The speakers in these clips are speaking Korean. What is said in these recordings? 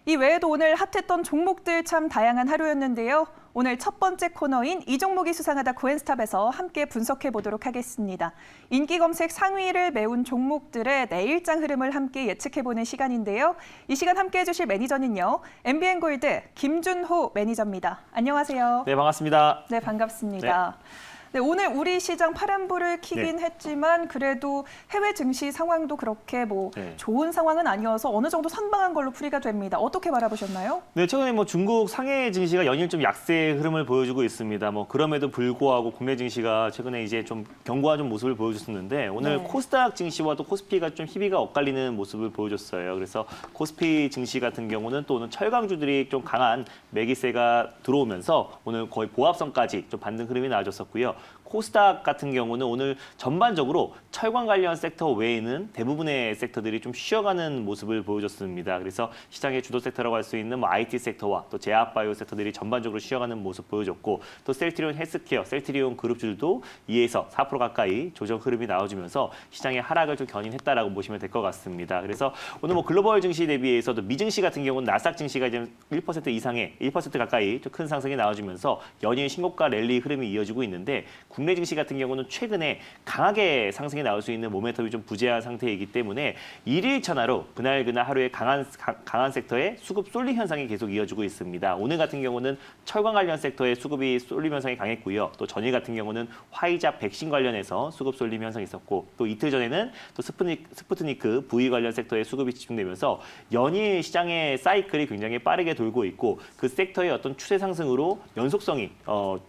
이 외에도 오늘 핫했던 종목들 참 다양한 하루였는데요. 오늘 첫 번째 코너인 이 종목이 수상하다 코엔스탑에서 함께 분석해 보도록 하겠습니다. 인기 검색 상위를 메운 종목들의 내일장 흐름을 함께 예측해보는 시간인데요. 이 시간 함께 해주실 매니저는요. MBN골드 김준호 매니저입니다. 안녕하세요. 네, 반갑습니다. 네, 반갑습니다. 네, 오늘 우리 시장 파란불을 켜긴 했지만 그래도 해외 증시 상황도 그렇게 좋은 상황은 아니어서 어느 정도 선방한 걸로 풀이가 됩니다. 어떻게 바라보셨나요? 네, 최근에 중국 상해 증시가 연일 좀 약세 흐름을 보여주고 있습니다. 그럼에도 불구하고 국내 증시가 최근에 이제 좀 견고한 모습을 보여줬었는데 오늘 코스닥 증시와 또 코스피가 좀 희비가 엇갈리는 모습을 보여줬어요. 그래서 코스피 증시 같은 경우는 또 오늘 철강주들이 좀 강한 매기세가 들어오면서 오늘 거의 보합선까지 좀 반등 흐름이 나와줬었고요. 코스닥 같은 경우는 오늘 전반적으로 철강 관련 섹터 외에는 대부분의 섹터들이 좀 쉬어가는 모습을 보여줬습니다. 그래서 시장의 주도 섹터라고 할 수 있는 IT 섹터와 또 제약바이오 섹터들이 전반적으로 쉬어가는 모습 보여줬고 또 셀트리온 헬스케어, 셀트리온 그룹주들도 2에서 4% 가까이 조정 흐름이 나와주면서 시장의 하락을 좀 견인했다라고 보시면 될 것 같습니다. 그래서 오늘 글로벌 증시 대비해서도 미증시 같은 경우는 나스닥 증시가 이제 1% 이상의 1% 가까이 좀 큰 상승이 나와주면서 연일 신고가 랠리 흐름이 이어지고 있는데 국내 증시 같은 경우는 최근에 강하게 상승이 나올 수 있는 모멘텀이 좀 부재한 상태이기 때문에 일일천하로 그날 하루에 강한 섹터의 수급 쏠림 현상이 계속 이어지고 있습니다. 오늘 같은 경우는 철강 관련 섹터의 수급이 쏠림 현상이 강했고요. 또 전일 같은 경우는 화이자 백신 관련해서 수급 쏠림 현상이 있었고 또 이틀 전에는 또 스푸트니크 V 관련 섹터의 수급이 집중되면서 연일 시장의 사이클이 굉장히 빠르게 돌고 있고 그 섹터의 어떤 추세 상승으로 연속성이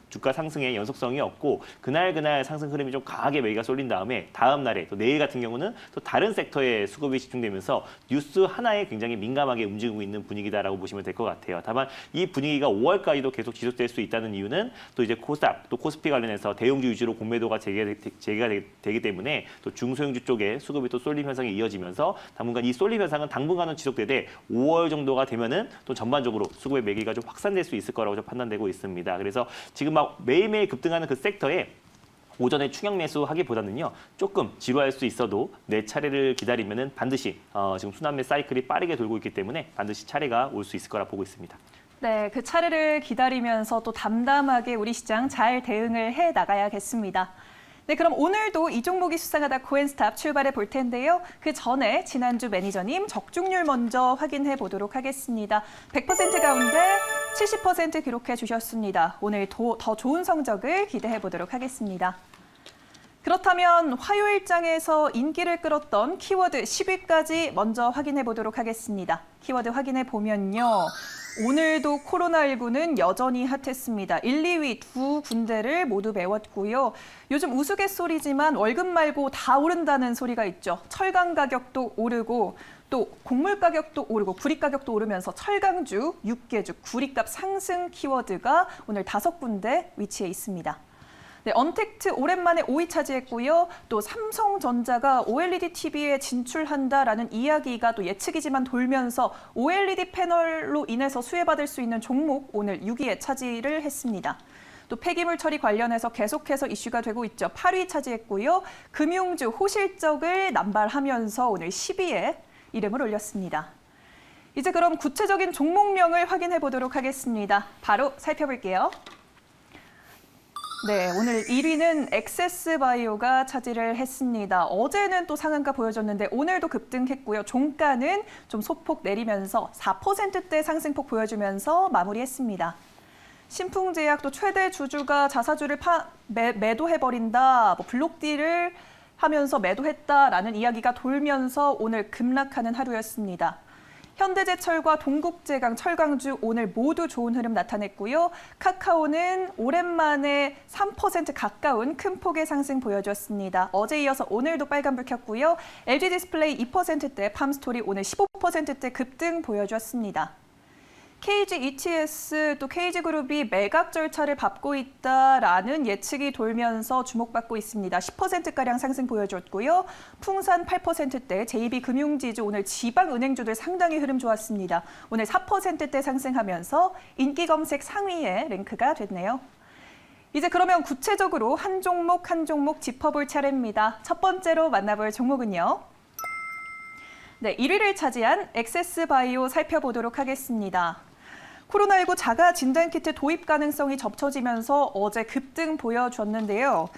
주가 상승의 연속성이 없고 그날 상승 흐름이 좀 강하게 매기가 쏠린 다음에 다음 날에 또 내일 같은 경우는 또 다른 섹터에 수급이 집중되면서 뉴스 하나에 굉장히 민감하게 움직이고 있는 분위기다라고 보시면 될 것 같아요. 다만 이 분위기가 5월까지도 계속 지속될 수 있다는 이유는 또 이제 코스닥 또 코스피 관련해서 대형주 위주로 공매도가 재개가 되기 때문에 또 중소형주 쪽에 수급이 또 쏠림 현상이 이어지면서 당분간 이 쏠림 현상은 당분간은 지속되되 5월 정도가 되면은 또 전반적으로 수급의 매기가 좀 확산될 수 있을 거라고 좀 판단되고 있습니다. 그래서 지금 매일매일 급등하는 그 섹터에 오전에 충격 매수하기보다는요 조금 지루할 수 있어도 내 차례를 기다리면은 반드시 지금 순환매 사이클이 빠르게 돌고 있기 때문에 반드시 차례가 올 수 있을 거라 보고 있습니다. 네, 그 차례를 기다리면서 또 담담하게 우리 시장 잘 대응을 해 나가야겠습니다. 네, 그럼 오늘도 이 종목이 수상하다 코엔스탑 출발해 볼 텐데요. 그 전에 지난주 매니저님 적중률 먼저 확인해 보도록 하겠습니다. 100% 가운데 70% 기록해 주셨습니다. 오늘 더 좋은 성적을 기대해 보도록 하겠습니다. 그렇다면 화요일장에서 인기를 끌었던 키워드 10위까지 먼저 확인해 보도록 하겠습니다. 키워드 확인해 보면요. 오늘도 코로나19는 여전히 핫했습니다. 1, 2위 두 군데를 모두 메웠고요. 요즘 우스갯소리지만 월급 말고 다 오른다는 소리가 있죠. 철강 가격도 오르고 또 곡물 가격도 오르고 구리 가격도 오르면서 철강주, 육개주, 구리값 상승 키워드가 오늘 5군데 위치해 있습니다. 네, 언택트 오랜만에 5위 차지했고요. 또 삼성전자가 OLED TV에 진출한다라는 이야기가 또 예측이지만 돌면서 OLED 패널로 인해서 수혜받을 수 있는 종목 오늘 6위에 차지를 했습니다. 또 폐기물 처리 관련해서 계속해서 이슈가 되고 있죠. 8위 차지했고요. 금융주 호실적을 남발하면서 오늘 10위에 이름을 올렸습니다. 이제 그럼 구체적인 종목명을 확인해 보도록 하겠습니다. 바로 살펴볼게요. 네, 오늘 1위는 엑세스바이오가 차지를 했습니다. 어제는 또 상한가 보여줬는데 오늘도 급등했고요. 종가는 좀 소폭 내리면서 4%대 상승폭 보여주면서 마무리했습니다. 신풍제약도 최대 주주가 자사주를 매도해버린다, 블록딜을 하면서 매도했다라는 이야기가 돌면서 오늘 급락하는 하루였습니다. 현대제철과 동국제강, 철강주 오늘 모두 좋은 흐름 나타냈고요. 카카오는 오랜만에 3% 가까운 큰 폭의 상승 보여줬습니다. 어제 이어서 오늘도 빨간불 켰고요. LG디스플레이 2%대, 팜스토리 오늘 15%대 급등 보여줬습니다. KG ETS 또 KG그룹이 매각 절차를 밟고 있다라는 예측이 돌면서 주목받고 있습니다. 10%가량 상승 보여줬고요. 풍산 8%대, JB금융지주 오늘 지방은행주들 상당히 흐름 좋았습니다. 오늘 4%대 상승하면서 인기 검색 상위에 랭크가 됐네요. 이제 그러면 구체적으로 한 종목 한 종목 짚어볼 차례입니다. 첫 번째로 만나볼 종목은요. 네, 1위를 차지한 엑세스바이오 살펴보도록 하겠습니다. 코로나19 자가 진단키트 도입 가능성이 접쳐지면서 어제 급등 보여줬는데요.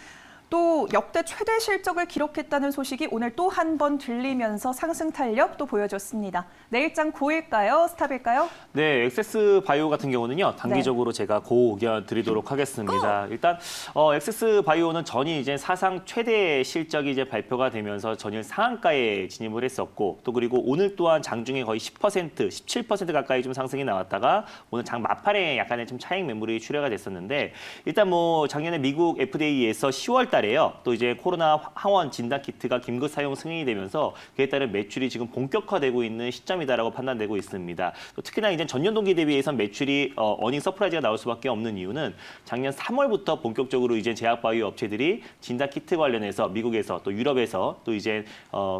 또 역대 최대 실적을 기록했다는 소식이 오늘 또 한 번 들리면서 상승 탄력도 보여줬습니다. 내일장 고일까요? 스탑일까요? 네, 엑세스 바이오 같은 경우는요. 단기적으로 제가 고 의견 드리도록 하겠습니다. 일단 엑세스 바이오는 전일 이제 사상 최대 실적이 이제 발표가 되면서 전일 상한가에 진입을 했었고 또 그리고 오늘 또한 장중에 거의 10%, 17% 가까이 좀 상승이 나왔다가 오늘 장 막판에 약간의 좀 차익 매물이 출회가 됐었는데 일단 뭐 작년에 미국 FDA에서 10월 달에요. 또 이제 코로나 항원 진단 키트가 긴급 사용 승인이 되면서 그에 따른 매출이 지금 본격화되고 있는 시점이다라고 판단되고 있습니다. 또 특히나 이제 전년 동기 대비해서 매출이 어닝 서프라이즈가 나올 수밖에 없는 이유는 작년 3월부터 본격적으로 이제 제약 바이오 업체들이 진단 키트 관련해서 미국에서 또 유럽에서 또 이제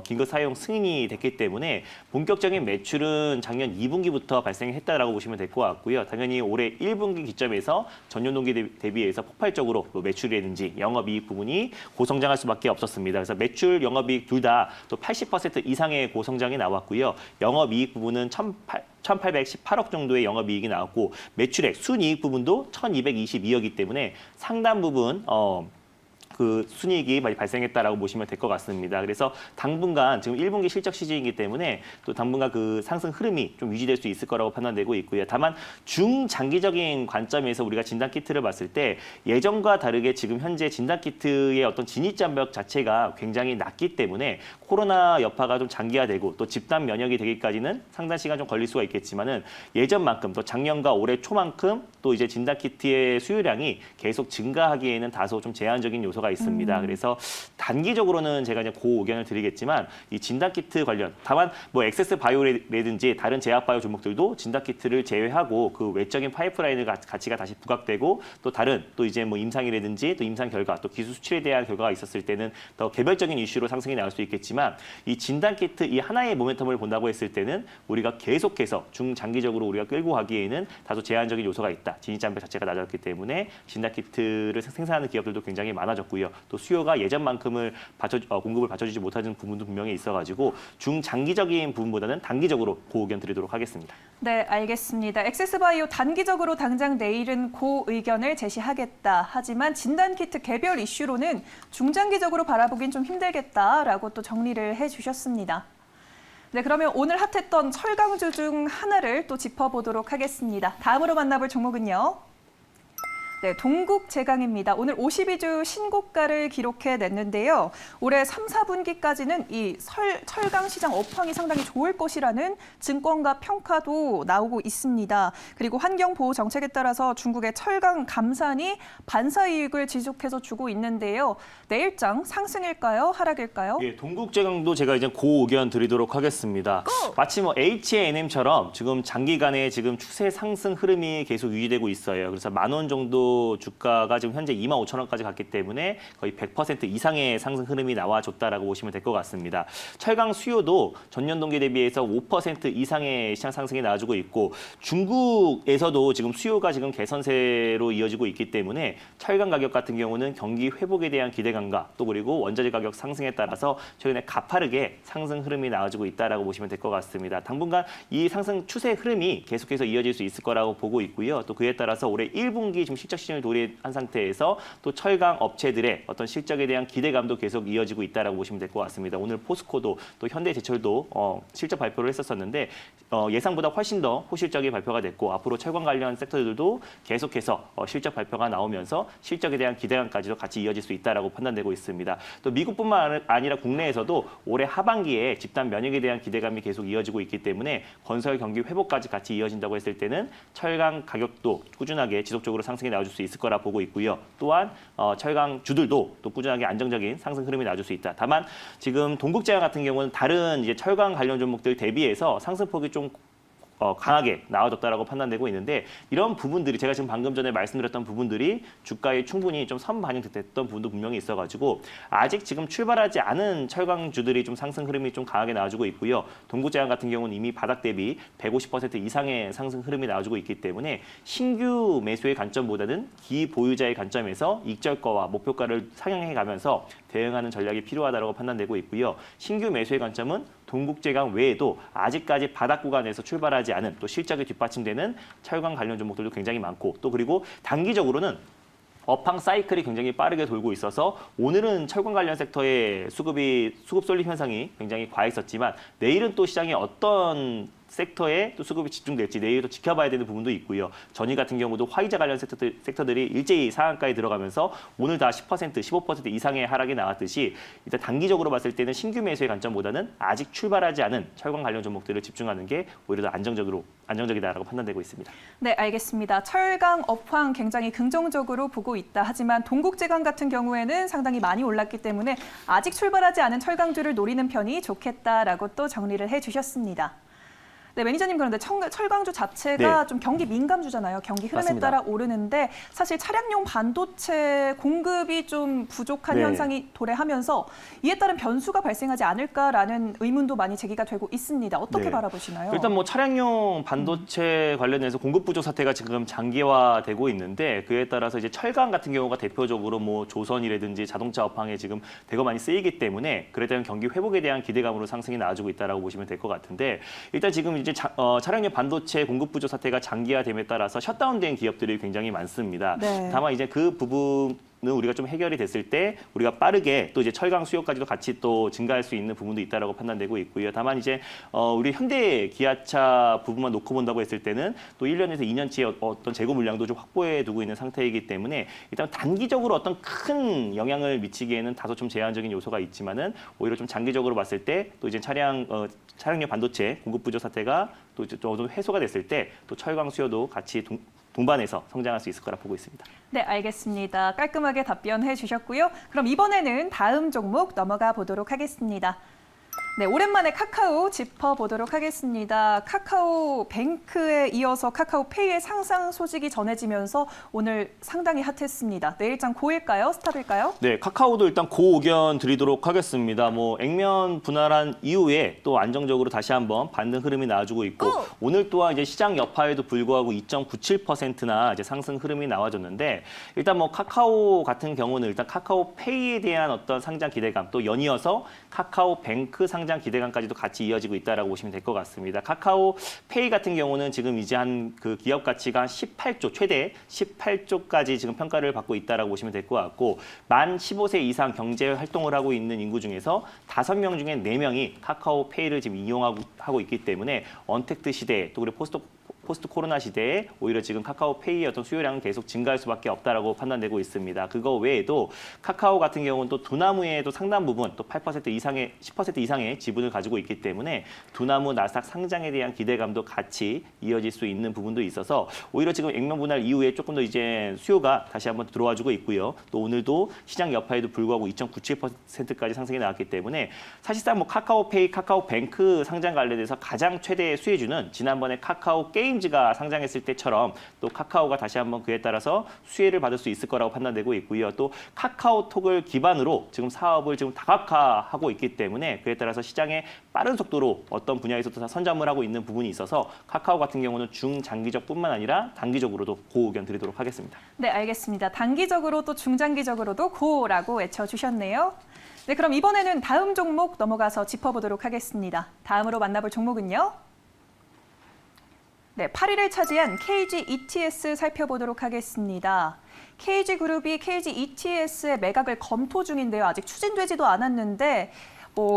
긴급 사용 승인이 됐기 때문에 본격적인 매출은 작년 2분기부터 발생했다라고 보시면 될 것 같고요. 당연히 올해 1분기 기점에서 전년 동기 대비해서 폭발적으로 매출이라든지 영업이익 부분이 고성장할 수밖에 없었습니다. 그래서 매출, 영업이익 둘 다 또 80% 이상의 고성장이 나왔고요. 영업이익 부분은 1,818억 정도의 영업이익이 나왔고 매출액, 순이익 부분도 1,222억이기 때문에 상당 부분 그 순이익이 많이 발생했다라고 보시면 될 것 같습니다. 그래서 당분간 지금 1분기 실적 시즌이기 때문에 또 당분간 그 상승 흐름이 좀 유지될 수 있을 거라고 판단되고 있고요. 다만 중장기적인 관점에서 우리가 진단 키트를 봤을 때 예전과 다르게 지금 현재 진단 키트의 어떤 진입 장벽 자체가 굉장히 낮기 때문에 코로나 여파가 좀 장기화되고 또 집단 면역이 되기까지는 상당 시간 좀 걸릴 수가 있겠지만은 예전만큼 또 작년과 올해 초만큼 또 이제 진단 키트의 수요량이 계속 증가하기에는 다소 좀 제한적인 요소가 있습니다. 그래서 단기적으로는 제가 이제 고 의견을 드리겠지만 이 진단 키트 관련 다만 뭐 엑세스 바이오라든지 다른 제약 바이오 종목들도 진단 키트를 제외하고 그 외적인 파이프라인의 가치가 다시 부각되고 또 다른 또 이제 뭐 임상이라든지 또 임상 결과 또 기술 수출에 대한 결과가 있었을 때는 더 개별적인 이슈로 상승이 나올 수 있겠지만 이 진단 키트 이 하나의 모멘텀을 본다고 했을 때는 우리가 계속해서 중장기적으로 우리가 끌고 가기에는 다소 제한적인 요소가 있다. 진입 장벽 자체가 낮았기 때문에 진단 키트를 생산하는 기업들도 굉장히 많아졌고요. 또 수요가 예전만큼을 공급을 받쳐주지 못하는 부분도 분명히 있어가지고 중장기적인 부분보다는 단기적으로 고 의견 드리도록 하겠습니다. 네, 알겠습니다. 엑세스바이오 단기적으로 당장 내일은 고 의견을 제시하겠다. 하지만 진단키트 개별 이슈로는 중장기적으로 바라보긴 좀 힘들겠다라고 또 정리를 해주셨습니다. 네, 그러면 오늘 핫했던 철강주 중 하나를 또 짚어보도록 하겠습니다. 다음으로 만나볼 종목은요. 네, 동국제강입니다. 오늘 52주 신고가를 기록해냈는데요. 올해 3, 4분기까지는 이 철강 시장 업황이 상당히 좋을 것이라는 증권가 평가도 나오고 있습니다. 그리고 환경보호 정책에 따라서 중국의 철강 감산이 반사이익을 지속해서 주고 있는데요. 내일장 상승일까요? 하락일까요? 예, 동국제강도 제가 이제 고 의견 드리도록 하겠습니다. 마치 뭐 H&M처럼 지금 장기간의 지금 추세 상승 흐름이 계속 유지되고 있어요. 그래서 10,000원 정도 주가가 지금 현재 25,000원까지 갔기 때문에 거의 100% 이상의 상승 흐름이 나와줬다라고 보시면 될 것 같습니다. 철강 수요도 전년 동기 대비해서 5% 이상의 시장 상승이 나와주고 있고 중국에서도 지금 수요가 지금 개선세로 이어지고 있기 때문에 철강 가격 같은 경우는 경기 회복에 대한 기대감과 또 그리고 원자재 가격 상승에 따라서 최근에 가파르게 상승 흐름이 나와주고 있다라고 보시면 될 것 같습니다. 당분간 이 상승 추세 흐름이 계속해서 이어질 수 있을 거라고 보고 있고요. 또 그에 따라서 올해 1분기 지금 실적 시즌을 도래한 상태에서 또 철강 업체들의 어떤 실적에 대한 기대감도 계속 이어지고 있다라고 보시면 될 것 같습니다. 오늘 포스코도 또 현대제철도 실적 발표를 했었는데 예상보다 훨씬 더 호실적인 발표가 됐고 앞으로 철강 관련 섹터들도 계속해서 실적 발표가 나오면서 실적에 대한 기대감까지도 같이 이어질 수 있다라고 판단되고 있습니다. 또 미국뿐만 아니라 국내에서도 올해 하반기에 집단 면역에 대한 기대감이 계속 이어지고 있기 때문에 건설 경기 회복까지 같이 이어진다고 했을 때는 철강 가격도 꾸준하게 지속적으로 상승이 나와줄 수 있을 거라 보고 있고요. 또한 철강주들도 또 꾸준하게 안정적인 상승 흐름이 나와줄 수 있다. 다만 지금 동국제약 같은 경우는 다른 이제 철강 관련 종목들 대비해서 상승폭이 좀 강하게 나와줬다라고 판단되고 있는데 이런 부분들이 제가 지금 방금 전에 말씀드렸던 부분들이 주가에 충분히 좀 선반영됐던 부분도 분명히 있어가지고 아직 지금 출발하지 않은 철강주들이 좀 상승 흐름이 좀 강하게 나와주고 있고요. 동국제약 같은 경우는 이미 바닥 대비 150% 이상의 상승 흐름이 나와주고 있기 때문에 신규 매수의 관점보다는 기보유자의 관점에서 익절가와 목표가를 상향해 가면서 대응하는 전략이 필요하다고 판단되고 있고요. 신규 매수의 관점은 동국제강 외에도 아직까지 바닥 구간에서 출발하지 않은 또 실적이 뒷받침되는 철강 관련 종목들도 굉장히 많고 또 그리고 단기적으로는 업황 사이클이 굉장히 빠르게 돌고 있어서 오늘은 철강 관련 섹터의 수급 쏠림 현상이 굉장히 과했었지만 내일은 또 시장이 어떤 섹터에 또 수급이 집중될지 내일도 지켜봐야 되는 부분도 있고요. 전일 같은 경우도 화이자 관련 섹터들이 일제히 상한가에 들어가면서 오늘 다 10%, 15% 이상의 하락이 나왔듯이 일단 단기적으로 봤을 때는 신규 매수의 관점보다는 아직 출발하지 않은 철강 관련 종목들을 집중하는 게 오히려 더 안정적이다라고 판단되고 있습니다. 네, 알겠습니다. 철강 업황 굉장히 긍정적으로 보고 있다. 하지만 동국제강 같은 경우에는 상당히 많이 올랐기 때문에 아직 출발하지 않은 철강주를 노리는 편이 좋겠다라고 또 정리를 해주셨습니다. 네, 매니저님 그런데 철강주 자체가 네. 좀 경기 민감주잖아요. 경기 흐름에 맞습니다. 따라 오르는데 사실 차량용 반도체 공급이 좀 부족한 네. 현상이 도래하면서 이에 따른 변수가 발생하지 않을까라는 의문도 많이 제기가 되고 있습니다. 어떻게 네. 바라보시나요? 일단 뭐 차량용 반도체 관련해서 공급 부족 사태가 지금 장기화되고 있는데 그에 따라서 이제 철강 같은 경우가 대표적으로 뭐 조선이라든지 자동차 업황에 지금 대거 많이 쓰이기 때문에 그에 대한 경기 회복에 대한 기대감으로 상승이 나와주고 있다라고 보시면 될 것 같은데 일단 지금 이제 차량용 반도체 공급 부족 사태가 장기화됨에 따라서 셧다운된 기업들이 굉장히 많습니다. 네. 다만 이제 그 부분은 우리가 좀 해결이 됐을 때 우리가 빠르게 또 이제 철강 수요까지도 같이 또 증가할 수 있는 부분도 있다라고 판단되고 있고요. 다만 이제 우리 현대 기아차 부분만 놓고 본다고 했을 때는 또 1년에서 2년치의 어떤 재고 물량도 좀 확보해 두고 있는 상태이기 때문에 일단 단기적으로 어떤 큰 영향을 미치기에는 다소 좀 제한적인 요소가 있지만은 오히려 좀 장기적으로 봤을 때 또 이제 차량용 반도체 공급 부족 사태가 또 이제 어느 정도 해소가 됐을 때 또 철강 수요도 같이 동반해서 성장할 수 있을 거라 보고 있습니다. 네, 알겠습니다. 깔끔하게 답변해 주셨고요. 그럼 이번에는 다음 종목 넘어가 보도록 하겠습니다. 네, 오랜만에 카카오 짚어보도록 하겠습니다. 카카오뱅크에 이어서 카카오페이의 상장 소식이 전해지면서 오늘 상당히 핫했습니다. 내일장 고일까요? 스탑일까요? 네, 카카오도 일단 고 의견 드리도록 하겠습니다. 뭐 액면 분할한 이후에 또 안정적으로 다시 한번 반등 흐름이 나와주고 있고 오늘 또한 이제 시장 여파에도 불구하고 2.97%나 이제 상승 흐름이 나와줬는데 일단 뭐 카카오 같은 경우는 일단 카카오페이에 대한 어떤 상장 기대감 또 연이어서 카카오뱅크 상장 기대감까지도 같이 이어지고 있다라고 보시면 될 것 같습니다. 카카오페이 같은 경우는 지금 이제 한 그 기업 가치가 18조 최대 18조까지 지금 평가를 받고 있다라고 보시면 될 것 같고 만 15세 이상 경제 활동을 하고 있는 인구 중에서 5명 중에 4명이 카카오페이를 지금 이용하고 있기 때문에 언택트 시대 또 그리고 포스트 코로나 시대에 오히려 지금 카카오페이의 어떤 수요량은 계속 증가할 수밖에 없다라고 판단되고 있습니다. 그거 외에도 카카오 같은 경우는 또 두나무에도 상당 부분 또 8% 이상의 10% 이상의 지분을 가지고 있기 때문에 두나무 나스닥 상장에 대한 기대감도 같이 이어질 수 있는 부분도 있어서 오히려 지금 액면 분할 이후에 조금 더 이제 수요가 다시 한번 들어와주고 있고요. 또 오늘도 시장 여파에도 불구하고 2.97%까지 상승이 나왔기 때문에 사실상 뭐 카카오페이, 카카오뱅크 상장 관련해서 가장 최대 수혜주는 지난번에 카카오 게임즈가 상장했을 때처럼 또 카카오가 다시 한번 그에 따라서 수혜를 받을 수 있을 거라고 판단되고 있고요. 또 카카오톡을 기반으로 지금 사업을 지금 다각화하고 있기 때문에 그에 따라서 시장에 빠른 속도로 어떤 분야에서도 선점을 하고 있는 부분이 있어서 카카오 같은 경우는 중장기적뿐만 아니라 단기적으로도 고 의견 드리도록 하겠습니다. 네, 알겠습니다. 단기적으로 또 중장기적으로도 고라고 외쳐주셨네요. 네, 그럼 이번에는 다음 종목 넘어가서 짚어보도록 하겠습니다. 다음으로 만나볼 종목은요. 네, 8위를 차지한 KG ETS 살펴보도록 하겠습니다. KG그룹이 KG ETS의 매각을 검토 중인데요. 아직 추진되지도 않았는데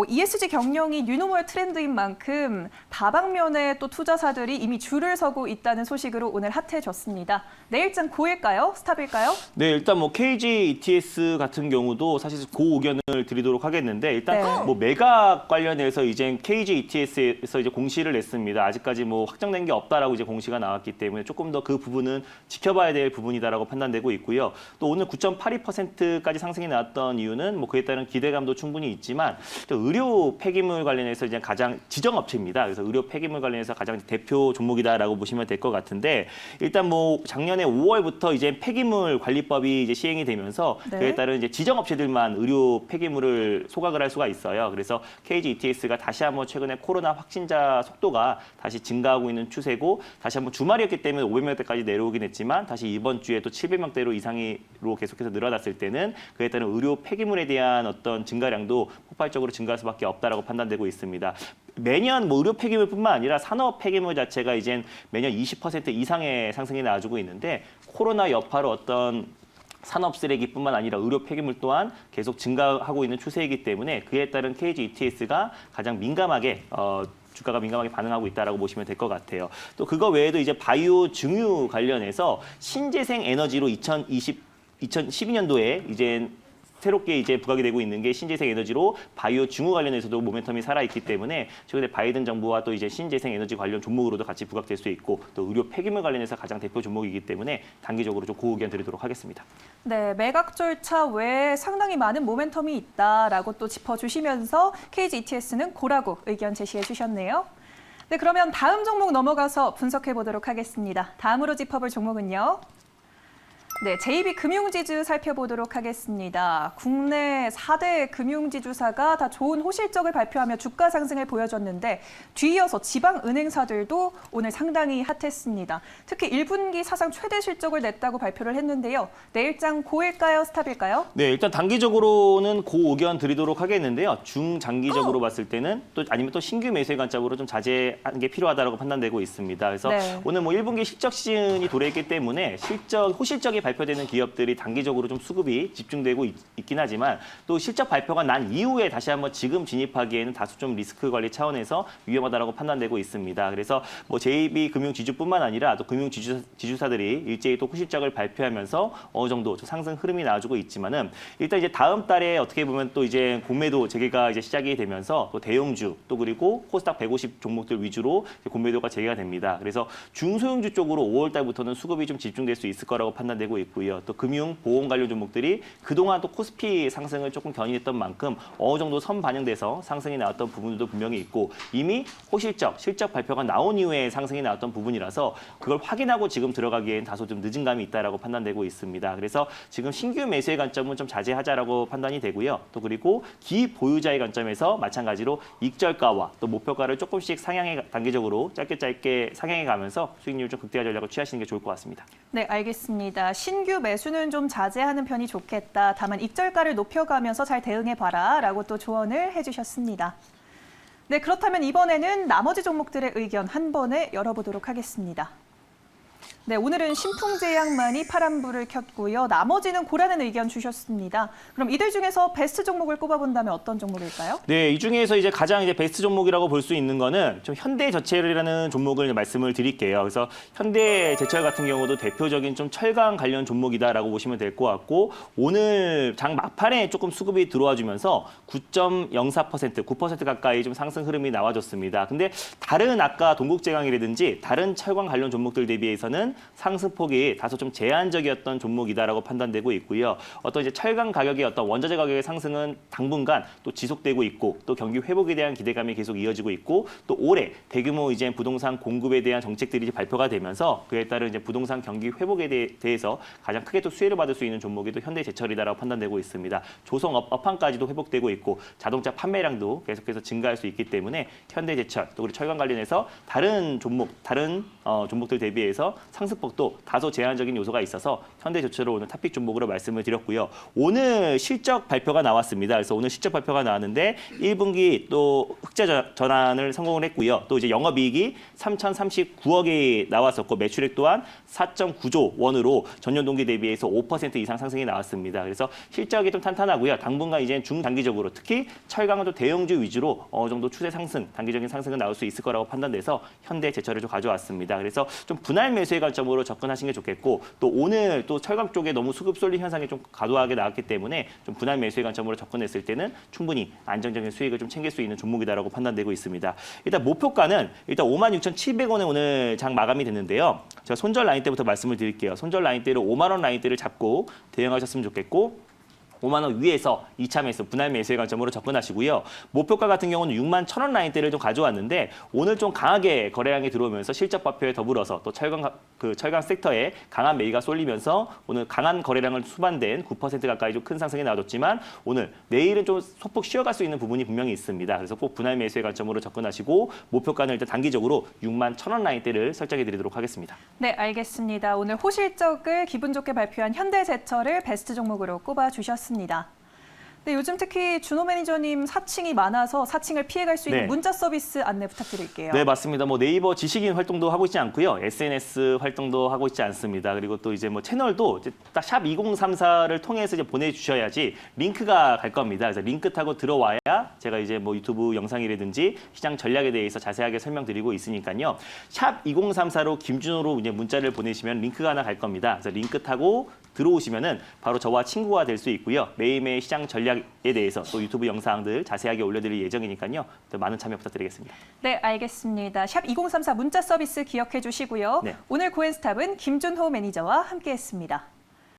ESG 경영이 뉴노멀 트렌드인 만큼 다방면에 또 투자사들이 이미 줄을 서고 있다는 소식으로 오늘 핫해졌습니다. 내일장 고일까요? 스탑일까요? 네, 일단 뭐 KG ETS 같은 경우도 사실 고 의견을 드리도록 하겠는데 일단 네. 뭐 매각 관련해서 이제 KG ETS에서 이제 공시를 냈습니다. 아직까지 뭐 확정된 게 없다라고 이제 공시가 나왔기 때문에 조금 더 그 부분은 지켜봐야 될 부분이다라고 판단되고 있고요. 또 오늘 9.82%까지 상승이 나왔던 이유는 뭐 그에 따른 기대감도 충분히 있지만 의료 폐기물 관련해서 이제 가장 지정업체입니다. 그래서 의료 폐기물 관련해서 가장 대표 종목이다라고 보시면 될 것 같은데 일단 뭐 작년에 5월부터 이제 폐기물 관리법이 이제 시행이 되면서 네. 그에 따른 이제 지정업체들만 의료 폐기물을 소각을 할 수가 있어요. 그래서 KG ETS가 다시 한번 최근에 코로나 확진자 속도가 다시 증가하고 있는 추세고 다시 한번 주말이었기 때문에 500명대까지 내려오긴 했지만 다시 이번 주에 또 700명대로 이상으로 계속해서 늘어났을 때는 그에 따른 의료 폐기물에 대한 어떤 증가량도 폭발적으로 증가할 수밖에 없다라고 판단되고 있습니다. 매년 뭐 의료 폐기물뿐만 아니라 산업 폐기물 자체가 이젠 매년 20% 이상의 상승이 나와주고 있는데 코로나 여파로 어떤 산업 쓰레기뿐만 아니라 의료 폐기물 또한 계속 증가하고 있는 추세이기 때문에 그에 따른 KG ETS가 가장 민감하게 주가가 민감하게 반응하고 있다라고 보시면 될 것 같아요. 또 그거 외에도 이제 바이오 증유 관련해서 신재생 에너지로 2012년도에 이제 새롭게 이제 부각이 되고 있는 게 신재생 에너지로 바이오 증후 관련해서도 모멘텀이 살아있기 때문에 최근에 바이든 정부와 또 이제 신재생 에너지 관련 종목으로도 같이 부각될 수 있고 또 의료 폐기물 관련해서 가장 대표 종목이기 때문에 단기적으로 좀 고의견 드리도록 하겠습니다. 네, 매각 절차 외에 상당히 많은 모멘텀이 있다라고 또 짚어주시면서 KG ETS는 고라고 의견 제시해 주셨네요. 네, 그러면 다음 종목 넘어가서 분석해 보도록 하겠습니다. 다음으로 짚어볼 종목은요. 네, JB금융지주 살펴보도록 하겠습니다. 국내 4대 금융지주사가 다 좋은 호실적을 발표하며 주가 상승을 보여줬는데 뒤이어서 지방은행사들도 오늘 상당히 핫했습니다. 특히 1분기 사상 최대 실적을 냈다고 발표를 했는데요. 내일장 고일까요? 스탑일까요? 네, 일단 단기적으로는 고의견 드리도록 하겠는데요. 중장기적으로 봤을 때는 또 아니면 또 신규 매수의 관점으로 좀 자제하는 게 필요하다고 판단되고 있습니다. 그래서 네. 오늘 뭐 1분기 실적 시즌이 도래했기 때문에 호실적이 발표되는 기업들이 단기적으로 좀 수급이 집중되고 있긴 하지만 또 실적 발표가 난 이후에 다시 한번 지금 진입하기에는 다소 좀 리스크 관리 차원에서 위험하다라고 판단되고 있습니다. 그래서 뭐 JB금융지주뿐만 아니라 또 금융지주사들이 일제히 또 호실적을 발표하면서 어느 정도 상승 흐름이 나와주고 있지만은 일단 이제 다음 달에 어떻게 보면 또 이제 공매도 재개가 이제 시작이 되면서 또 대형주 또 그리고 코스닥 150 종목들 위주로 공매도가 재개가 됩니다. 그래서 중소형주 쪽으로 5월 달부터는 수급이 좀 집중될 수 있을 거라고 판단되고 있고요. 또 금융, 보험 관련 종목들이 그동안 또 코스피 상승을 조금 견인했던 만큼 어느 정도 선 반영돼서 상승이 나왔던 부분들도 분명히 있고 이미 실적 발표가 나온 이후에 상승이 나왔던 부분이라서 그걸 확인하고 지금 들어가기엔 다소 좀 늦은 감이 있다라고 판단되고 있습니다. 그래서 지금 신규 매수의 관점은 좀 자제하자라고 판단이 되고요. 또 그리고 기보유자의 관점에서 마찬가지로 익절가와 또 목표가를 조금씩 단기적으로 짧게 상향해 가면서 수익률 좀 극대화 전략을 취하시는 게 좋을 것 같습니다. 네, 알겠습니다. 신규 매수는 좀 자제하는 편이 좋겠다. 다만 익절가를 높여가면서 잘 대응해봐라 라고 또 조언을 해주셨습니다. 네, 그렇다면 이번에는 나머지 종목들의 의견 한 번에 열어보도록 하겠습니다. 네, 오늘은 신풍제약만이 파란불을 켰고요. 나머지는 고라는 의견 주셨습니다. 그럼 이들 중에서 베스트 종목을 꼽아본다면 어떤 종목일까요? 네, 이 중에서 이제 가장 이제 베스트 종목이라고 볼 수 있는 거는 좀 현대제철이라는 종목을 말씀을 드릴게요. 그래서 현대제철 같은 경우도 대표적인 좀 철강 관련 종목이다라고 보시면 될 것 같고 오늘 장 막판에 조금 수급이 들어와 주면서 9.04%, 9% 가까이 좀 상승 흐름이 나와줬습니다. 근데 다른 아까 동국제강이라든지 다른 철강 관련 종목들 대비해서는 상승폭이 다소 좀 제한적이었던 종목이다라고 판단되고 있고요. 어떤 이제 철강 가격의 어떤 원자재 가격의 상승은 당분간 또 지속되고 있고 또 경기 회복에 대한 기대감이 계속 이어지고 있고 또 올해 대규모 이제 부동산 공급에 대한 정책들이 이제 발표가 되면서 그에 따른 이제 부동산 경기 회복에 대해서 가장 크게 또 수혜를 받을 수 있는 종목이 또 현대제철이다라고 판단되고 있습니다. 조성업 업황까지도 회복되고 있고 자동차 판매량도 계속해서 증가할 수 있기 때문에 현대제철 또 그리고 철강 관련해서 다른 종목들 대비해서 상승폭도 다소 제한적인 요소가 있어서 현대제철을 오늘 탑픽 종목으로 말씀을 드렸고요. 오늘 실적 발표가 나왔습니다. 그래서 오늘 실적 발표가 나왔는데 1분기 또 흑자 전환을 성공을 했고요. 또 이제 영업이익이 3,039억이 나왔었고 매출액 또한 4.9조 원으로 전년 동기 대비해서 5% 이상 상승이 나왔습니다. 그래서 실적이 좀 탄탄하고요. 당분간 이제 중단기적으로 특히 철강은 또 대형주 위주로 어느 정도 추세 상승, 단기적인 상승은 나올 수 있을 거라고 판단돼서 현대제철을 좀 가져왔습니다. 그래서 좀 분할 매수의 관점으로 접근하시는 게 좋겠고 또 오늘 또 철강 쪽에 너무 수급 쏠림 현상이 좀 과도하게 나왔기 때문에 좀 분할 매수의 관점으로 접근했을 때는 충분히 안정적인 수익을 좀 챙길 수 있는 종목이다라고 판단되고 있습니다. 일단 목표가는 일단 56,700원에 오늘 장 마감이 됐는데요. 제가 손절 라인 때부터 말씀을 드릴게요. 손절 라인대를 5만 원 라인대를 잡고 대응하셨으면 좋겠고 5만 원 위에서 2차 매수, 분할 매수의 관점으로 접근하시고요. 목표가 같은 경우는 6만 1,000원 라인대를 좀 가져왔는데 오늘 좀 강하게 거래량이 들어오면서 실적 발표에 더불어서 또 철강 섹터에 강한 매기가 쏠리면서 오늘 강한 거래량을 수반된 9% 가까이 좀 큰 상승이 나와줬지만 내일은 좀 소폭 쉬어갈 수 있는 부분이 분명히 있습니다. 그래서 꼭 분할 매수의 관점으로 접근하시고 목표가는 일단 단기적으로 6만 1,000원 라인대를 설정해 드리도록 하겠습니다. 네, 알겠습니다. 오늘 호실적을 기분 좋게 발표한 현대제철을 베스트 종목으로 꼽아주셨습니다. 네, 요즘 특히 준호 매니저님 사칭이 많아서 사칭을 피해갈 수 있는 네. 문자 서비스 안내 부탁드릴게요. 네, 맞습니다. 뭐 네이버 지식인 활동도 하고 있지 않고요. SNS 활동도 하고 있지 않습니다. 그리고 또 이제 뭐 채널도 이제 딱 샵 2034를 통해서 이제 보내주셔야지 링크가 갈 겁니다. 그래서 링크 타고 들어와야 제가 이제 뭐 유튜브 영상이라든지 시장 전략에 대해서 자세하게 설명드리고 있으니까요. 샵 2034로 김준호로 이제 문자를 보내시면 링크가 하나 갈 겁니다. 그래서 링크 타고 들어오시면은 바로 저와 친구가 될 수 있고요. 매일매일 시장 전략에 대해서 또 유튜브 영상들 자세하게 올려드릴 예정이니까요. 또 많은 참여 부탁드리겠습니다. 네, 알겠습니다. 샵 2034 문자 서비스 기억해 주시고요. 네. 오늘 고엔스탑은 김준호 매니저와 함께했습니다.